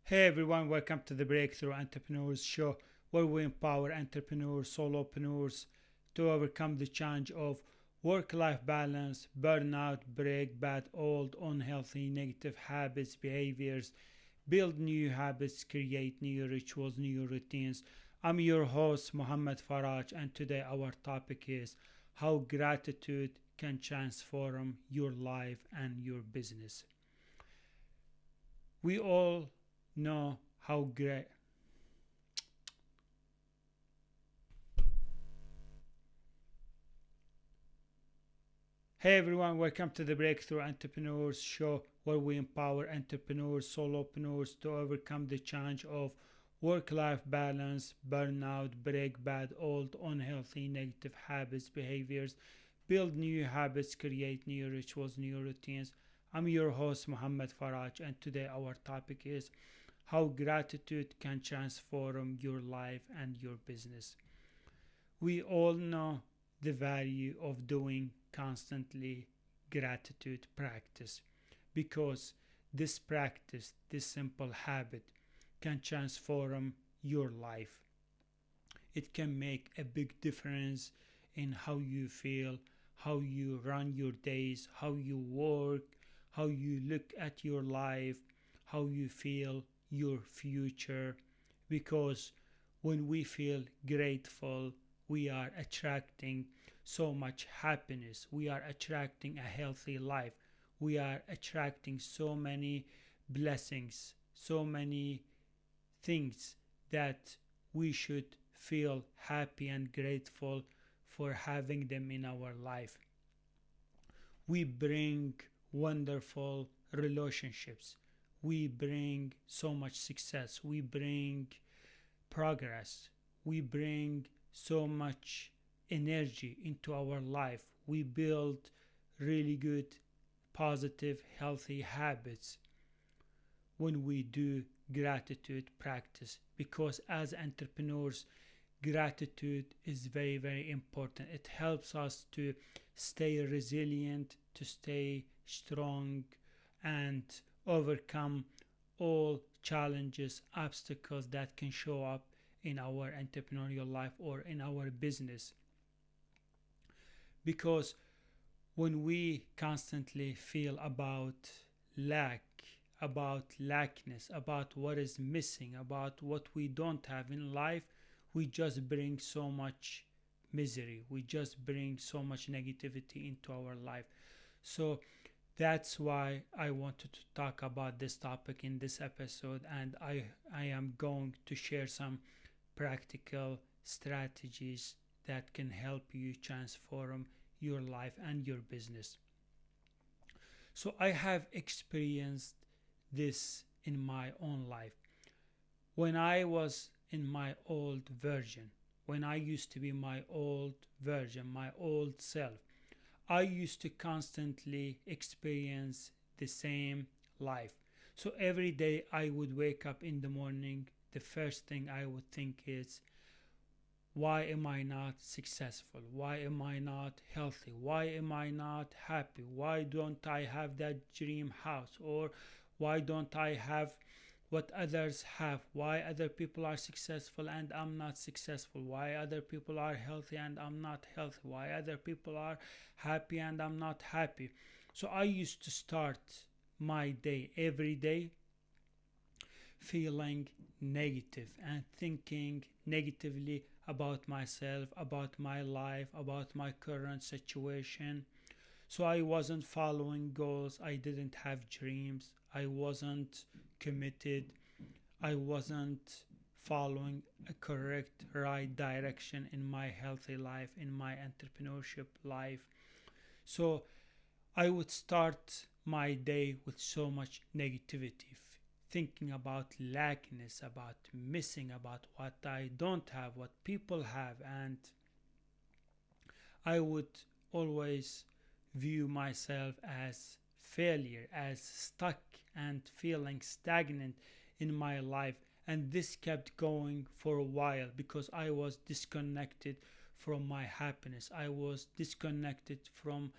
Hey everyone, welcome to the Breakthrough Entrepreneurs Show, where we empower entrepreneurs, solopreneurs to overcome the challenge of work life balance, burnout, break bad, old, unhealthy, negative habits, behaviors, build new habits, create new rituals, new routines. I'm your host, Muhammad Faraj, and today our topic is how gratitude can transform your life and your business. We all know how great. Hey everyone, welcome to the Breakthrough Entrepreneurs Show, where we empower entrepreneurs, solopreneurs to overcome the challenge of work life balance, burnout, break bad, old, unhealthy, negative habits, behaviors, build new habits, create new rituals, new routines. I'm your host, Muhammad Faraj, and today our topic is how gratitude can transform your life and your business. We all know the value of doing constantly gratitude practice because this practice, this simple habit, can transform your life. It can make a big difference in how you feel, how you run your days, how you work, how you look at your life, how you feel your future. Because when we feel grateful, we are attracting so much happiness. We are attracting a healthy life. We are attracting so many blessings, so many things that we should feel happy and grateful for having them in our life. We bring wonderful relationships. We bring so much success. We bring progress. We bring so much energy into our life. We build really good, positive, healthy habits when we do gratitude practice, because as entrepreneurs, gratitude is very, very important. It helps us to stay resilient, to stay strong, and overcome all challenges, obstacles that can show up in our entrepreneurial life or in our business. Because when we constantly feel about lack, about lackness, about what is missing, about what we don't have in life, we just bring so much misery. We just bring so much negativity into our life. So that's why I wanted to talk about this topic in this episode, and I am going to share some practical strategies that can help you transform your life and your business. So I have experienced this in my own life. When I was in my old version, when I used to be my old version, my old self, I used to constantly experience the same life. So every day I would wake up in the morning, the first thing I would think is, why am I not successful? Why am I not healthy? Why am I not happy? Why don't I have that dream house? Or why don't I have what others have? Why other people are successful and I'm not successful? Why other people are healthy and I'm not healthy? Why other people are happy and I'm not happy? So I used to start my day every day feeling negative and thinking negatively about myself, about my life, about my current situation. So I wasn't following goals, I didn't have dreams, I wasn't committed, I wasn't following a correct, right direction in my healthy life, in my entrepreneurship life. So I would start my day with so much negativity, thinking about lackness, about missing, about what I don't have, what people have, and I would always view myself as failure, as stuck and feeling stagnant in my life. And this kept going for a while because I was disconnected from my happiness. I was disconnected from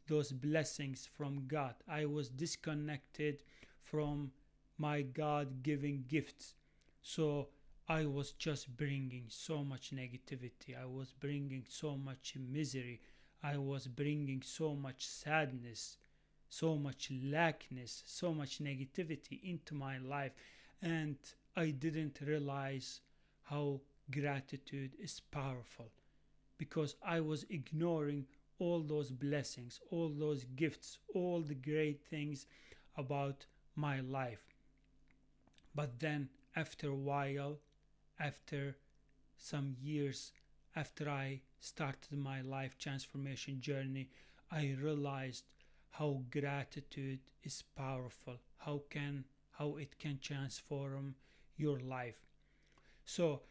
those blessings from God. I was disconnected from my God-given gifts. So I was just bringing so much negativity. I was bringing so much misery. I was bringing so much sadness, so much lackness, so much negativity into my life. And I didn't realize how gratitude is powerful, because I was ignoring all those blessings, all those gifts, all the great things about my life. But then, after a while, after some years, after I started my life transformation journey, I realized how gratitude is powerful, how it can transform your life. So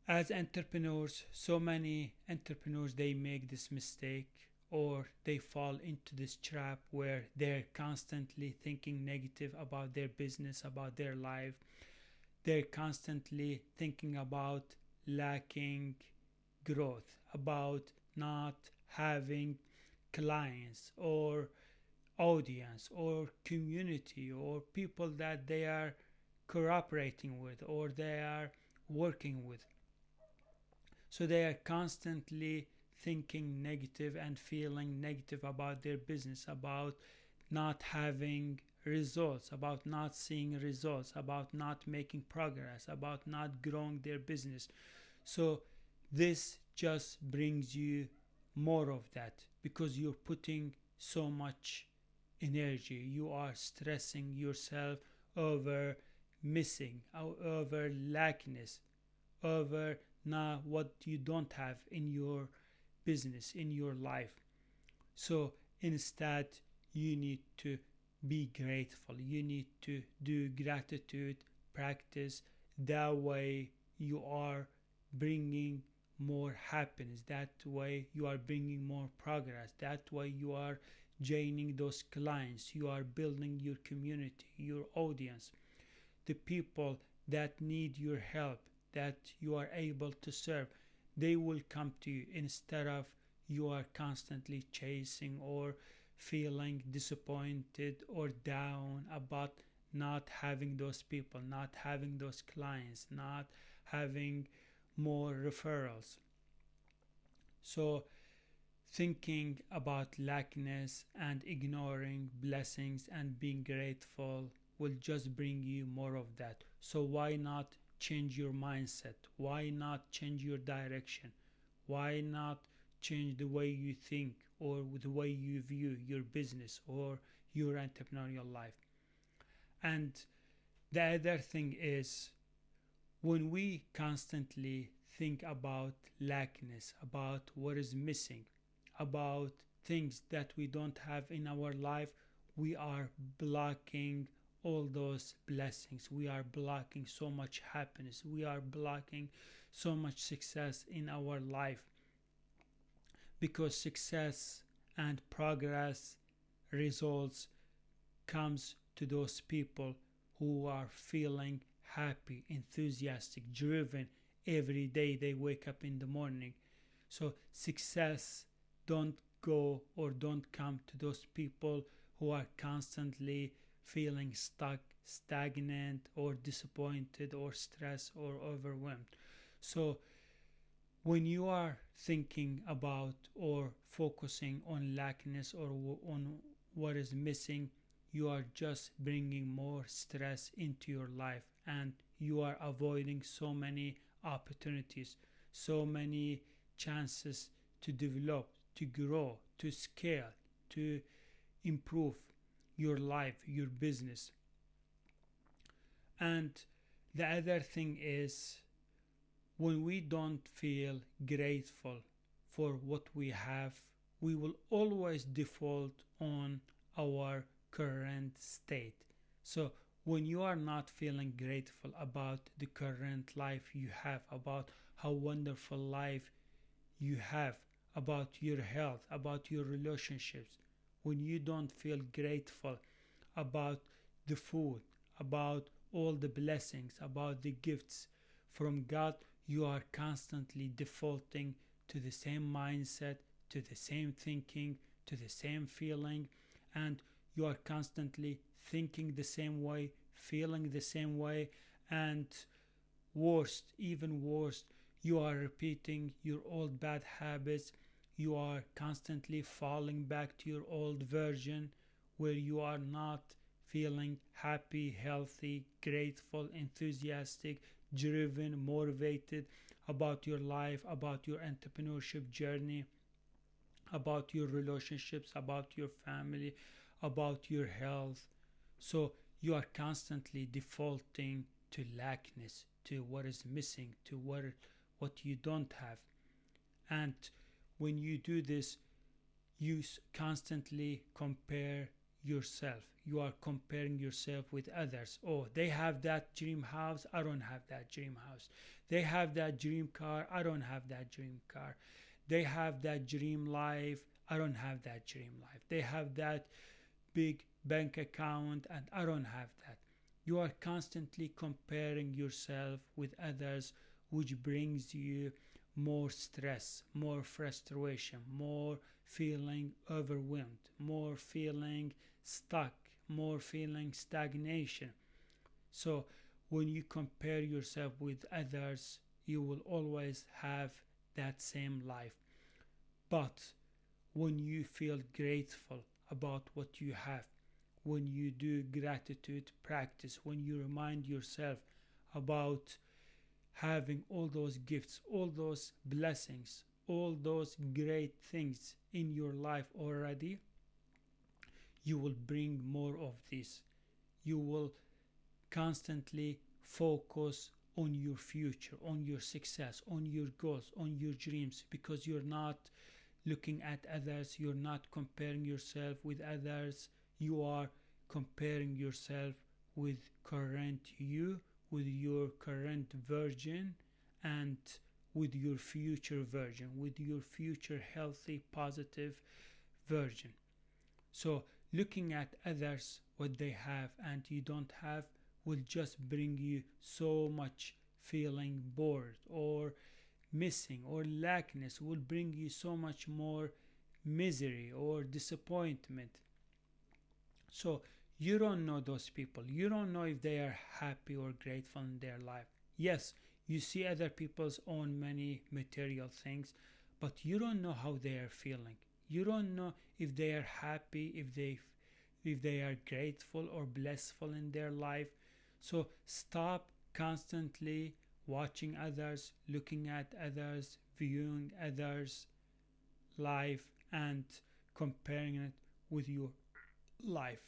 as entrepreneurs, so many entrepreneurs, they make this mistake, or they fall into this trap where they're constantly thinking negative about their business, about their life. They're constantly thinking about lacking growth, about not having clients or audience or community or people that they are cooperating with or they are working with. So they are constantly thinking negative and feeling negative about their business, about not having results, about not seeing results, about not making progress, about not growing their business. So this just brings you more of that, because you're putting so much energy, you are stressing yourself over missing, over lackness, over now what you don't have in your business, in your life. So instead, you need to be grateful. You need to do gratitude practice. That way you are bringing more happiness. That way you are bringing more progress. That way you are gaining those clients. You are building your community, your audience, the people that need your help, that you are able to serve. They will come to you, instead of you are constantly chasing or feeling disappointed or down about not having those people, not having those clients, not having more referrals. So thinking about lackness and ignoring blessings and being grateful will just bring you more of that. So why not change your mindset? Why not change your direction? Why not change the way you think or the way you view your business or your entrepreneurial life? And the other thing is, when we constantly think about lackness, about what is missing, about things that we don't have in our life, we are blocking all those blessings. We are blocking so much happiness. We are blocking so much success in our life, because success and progress, results, comes to those people who are feeling happy, enthusiastic, driven every day they wake up in the morning. So success don't go or don't come to those people who are constantly feeling stuck, stagnant, or disappointed, or stressed, or overwhelmed. So when you are thinking about or focusing on lackness or on what is missing, you are just bringing more stress into your life, and you are avoiding so many opportunities, so many chances to develop, to grow, to scale, to improve your life, your business. And the other thing is, when we don't feel grateful for what we have, we will always default on our current state. So when you are not feeling grateful about the current life you have, about how wonderful life you have, about your health, about your relationships, when you don't feel grateful about the food, about all the blessings, about the gifts from God, you are constantly defaulting to the same mindset, to the same thinking, to the same feeling, and you are constantly thinking the same way, feeling the same way, and worst, even worse, you are repeating your old bad habits. You are constantly falling back to your old version where you are not feeling happy, healthy, grateful, enthusiastic, driven, motivated about your life, about your entrepreneurship journey, about your relationships, about your family, about your health. So you are constantly defaulting to lackness, to what is missing, to what you don't have. And when you do this, you constantly compare yourself. You are comparing yourself with others. Oh, they have that dream house, I don't have that dream house. They have that dream car, I don't have that dream car. They have that dream life, I don't have that dream life. They have that big bank account and I don't have that. You are constantly comparing yourself with others, which brings you more stress, more frustration, more feeling overwhelmed, more feeling stuck, more feeling stagnation. So when you compare yourself with others, you will always have that same life. But when you feel grateful about what you have, when you do gratitude practice, when you remind yourself about having all those gifts, all those blessings, all those great things in your life already, you will bring more of this. You will constantly focus on your future, on your success, on your goals, on your dreams, because you're not looking at others, you're not comparing yourself with others, you are comparing yourself with current you, with your current version, and with your future version, with your future healthy, positive version. So looking at others, what they have and you don't have, will just bring you so much feeling bored or missing, or lackness will bring you so much more misery or disappointment. So you don't know those people. You don't know if they are happy or grateful in their life. Yes, you see other people's own many material things, but you don't know how they are feeling. You don't know if they are happy, if they are grateful or blissful in their life. So stop constantly watching others, looking at others, viewing others' life, and comparing it with your life.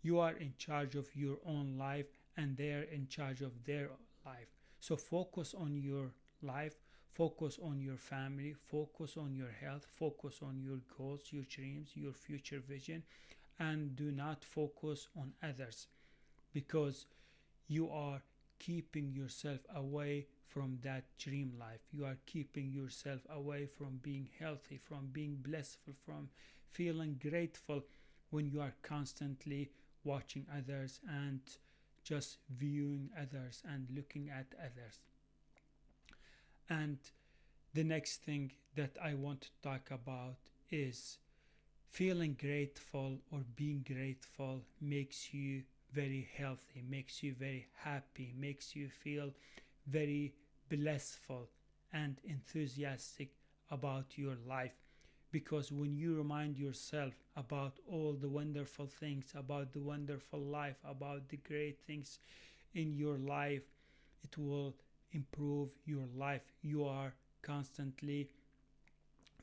You are in charge of your own life and they are in charge of their life. So focus on your life, focus on your family, focus on your health, focus on your goals, your dreams, your future vision, and do not focus on others, because you are keeping yourself away from that dream life. You are keeping yourself away from being healthy, from being blissful, from feeling grateful, when you are constantly watching others and just viewing others and looking at others. And the next thing that I want to talk about is feeling grateful or being grateful makes you very healthy, makes you very happy, makes you feel very blissful and enthusiastic about your life. Because when you remind yourself about all the wonderful things, about the wonderful life, about the great things in your life, it will improve your life. You are constantly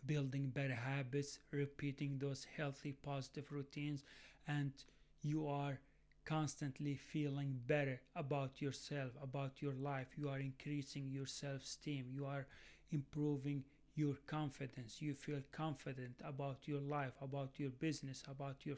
building better habits, repeating those healthy, positive routines, and you are constantly feeling better about yourself, about your life. You are increasing your self-esteem. You are improving your confidence. You feel confident about your life, about your business, about your